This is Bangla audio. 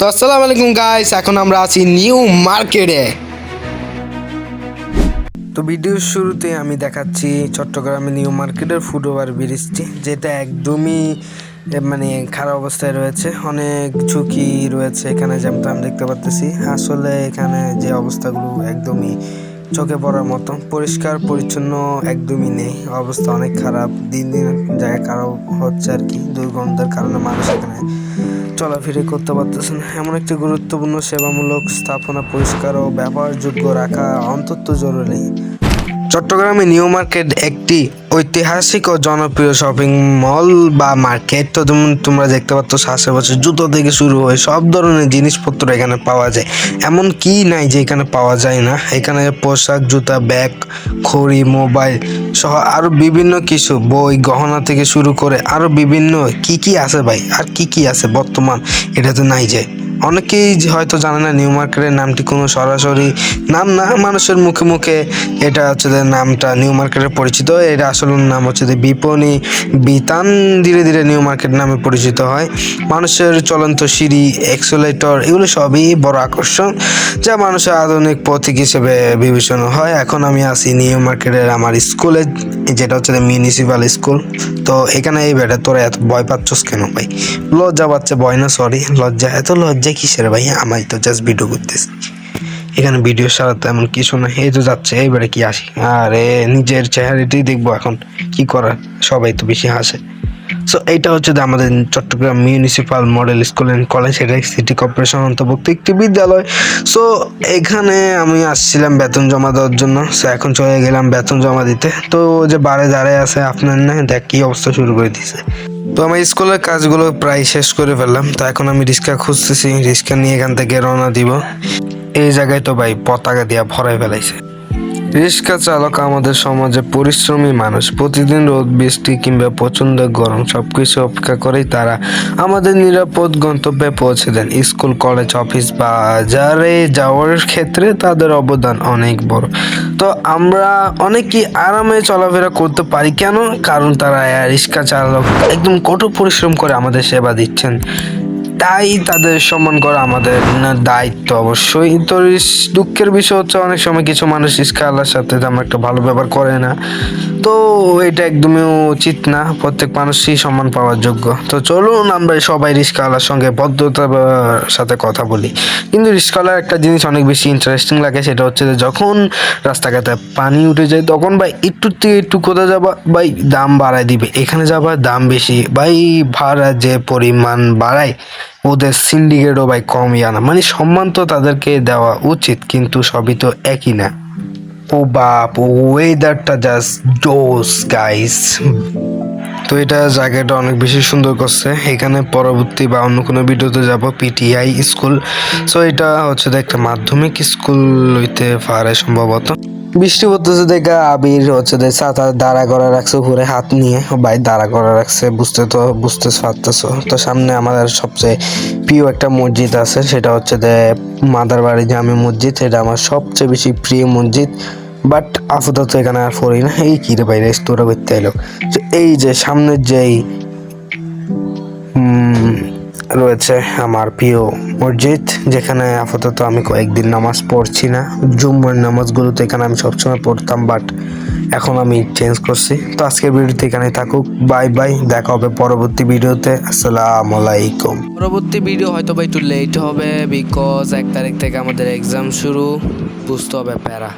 তো আসসালামু আলাইকুম গাইস, এখন আমরা আছি নিউ মার্কেটে। তো ভিডিওর শুরুতে আমি দেখাচ্ছি চট্টগ্রামে নিউ মার্কেটের ফুটওভার ব্রিজটি, যেটা একদমই মানে খারাপ অবস্থায় রয়েছে। অনেক ঝুঁকি রয়েছে এখানে, যেমন আমি দেখতে পাচ্ছি। আসলে এখানে যে অবস্থাগুলো একদমই চোখে পড়ার মতো, পরিষ্কার পরিচ্ছন্ন একদমই নেই, অবস্থা অনেক খারাপ। দিন দিন জায়গায় খারাপ হচ্ছে আর কি। দুর্গন্ধের কারণে মানুষ এখানে চলাফেরা করতে পারতেছে না। এমন একটি গুরুত্বপূর্ণ সেবামূলক স্থাপনা পরিষ্কার ও ব্যবহারযোগ্য রাখা অত্যন্ত জরুরি। চট্টগ্রামে নিউ মার্কেট একটি ঐতিহাসিক ও জনপ্রিয় শপিং মল বা মার্কেট। তো তোমরা দেখতে পাচ্ছ, আশেপাশে জুতো থেকে শুরু হয়ে সব ধরনের জিনিসপত্র এখানে পাওয়া যায়। এমন কি নাই যে এখানে পাওয়া যায় না। এখানে পোশাক, জুতা, ব্যাগ, ঘড়ি, মোবাইল সহ আরো বিভিন্ন কিছু, বই, গহনা থেকে শুরু করে আরো বিভিন্ন কি আছে ভাই, আর কি আছে বর্তমান এটাতে নাই যে। অনেকেই হয়তো জানে না নিউ মার্কেটের নামটি কোনো সরাসরি নাম না, মানুষের মুখে মুখে এটা হচ্ছে যে নামটা নিউ মার্কেটের পরিচিত। এটা আসল নাম হচ্ছে যে বিপণী বিতান। ধীরে ধীরে নিউ মার্কেট নামে পরিচিত হয়। মানুষের চলন্ত সিঁড়ি, এক্সেলেটর এগুলো সবই বড় আকর্ষণ, যা মানুষের আধুনিক প্রতীক হিসেবে বিবেচনা হয়। এখন আমি আছি নিউ মার্কেটের আমার স্কুলে, যেটা হচ্ছে মিউনিসিপাল স্কুল। তো এখানে এই বেটা তোরা এত ভয় পাচ্ছস কেন ভাই? লজ্জা পাচ্ছে, ভয় না, সরি, লজ্জা। এত লজ্জা কিসের ভাই? আমি তো জাস্ট ভিডিও করতেছি, এখানে ভিডিও ছাড়া তো এমন কিছু না। এই তো যাচ্ছে, এইবারে কি আসি, আরে নিজের চেহারাটাই দেখবো এখন, কি করার, সবাই তো বেশি হাসে। সো এইটা হচ্ছে আমাদের Chittagong municipal model school and college. এটা সিটি কর্পোরেশন অন্তর্ভুক্ত একটি বিদ্যালয়। সো এখানে আমি আসছিলাম বেতন জমা দেওয়ার জন্য। সো এখন চলে গেলাম বেতন জমা দিতে। তো যে বারে দাঁড়ায় আছে আপনার, না দেখ কি অবস্থা শুরু করে দিছে। তো আমার স্কুলের কাজগুলো প্রায় শেষ করে ফেললাম। তো এখন আমি রিক্সা খুঁজতেছি, রিক্সা নিয়ে এখান থেকে রওনা দিব। এই জায়গায় তো ভাই পতাকা দিয়া ভরাই ফেলাইছে। রিক্সা চালক আমাদের সমাজে পরিশ্রমী মানুষ। প্রতিদিন রোদ, বৃষ্টি কিংবা প্রচন্ড গরম সবকিছু অপেক্ষা করেই তারা আমাদের নিরাপদ গন্তব্যে পৌঁছে দেন। স্কুল, কলেজ, অফিস, বাজারে যাওয়ার ক্ষেত্রে তাদের অবদান অনেক বড়। তো আমরা অনেকেই আরামে চলাফেরা করতে পারি কেন? কারণ তারা রিক্সা চালক একদম কঠোর পরিশ্রম করে আমাদের সেবা দিচ্ছেন, তাই তাদের সম্মান করা আমাদের দায়িত্ব অবশ্যই। তো দুঃখের বিষয় হচ্ছে, অনেক সময় কিছু মানুষ রিস্কাওয়ালার সাথে তেমন একটা ভালো ব্যবহার করে না। তো এটা একদমই উচিত না, প্রত্যেক মানুষই সম্মান পাওয়ার যোগ্য। তো চলুন আমরা সবাই রিস্কাওয়ালার সঙ্গে ভদ্রতার সাথে কথা বলি। কিন্তু রিস্কাওয়ালার একটা জিনিস অনেক বেশি ইন্টারেস্টিং লাগে, সেটা হচ্ছে যে যখন রাস্তাঘাটে পানি উঠে যায় তখন ভাই একটু থেকে একটু কোথাও যাবা ভাই দাম বাড়ায় দিবে, এখানে যাবা দাম বেশি ভাই। ভাড়া যে পরিমাণ বাড়ায়, ওদের সিন্ডিকেটও ভাই কমই আনা। মানে সম্মান তো তাদেরকে দেওয়া উচিত, কিন্তু সবই তো একই না। ও বাপ, ওয়েদারটা জাস্ট জোস গাইস। তো এটা জায়গাটা অনেক বেশি সুন্দর করছে। এখানে পরবর্তী বা অন্য কোনো ভিডিওতে যাব, পিটিআই স্কুল। সো এটা হচ্ছে একটা মাধ্যমিক স্কুল হইতে পারে সম্ভবত। বৃষ্টি পড়তেছে দেখা আবির হচ্ছে ছাতা দাঁড়া করা রাখছে, উপরে হাত নিয়ে ভাই দাঁড়া করা রাখছে। বুঝতে পারতেছো তো? সামনে আমাদের সবচেয়ে প্রিয় একটা মসজিদ আছে, সেটা হচ্ছে মাদারবাড়ি জামে মসজিদ। এটা আমার সবচেয়ে বেশি প্রিয় মসজিদ। বাট আপাতত এখানে আর পড়ি না। এই কি রে ভাই, রেস্তোরাঁ করতে এলো। এই যে সামনের যেই রয়েছে আমার প্রিয় মসজিদ, যেখানে আপাতত আমি কয়েকদিন নামাজ পড়ছি না। জুম্মার নামাজগুলোতে এখানে আমি সবসময় পড়তাম, বাট এখন আমি চেঞ্জ করছি। তো আজকের ভিডিওতে এখানেই থাকুক। বাই বাই, দেখা হবে পরবর্তী ভিডিওতে। আসসালামু আলাইকুম। পরবর্তী ভিডিও হয়তো বা একটু লেট হবে, বিকজ 1 তারিখ থেকে আমাদের এক্সাম শুরু, বুঝতে হবে প্যারা।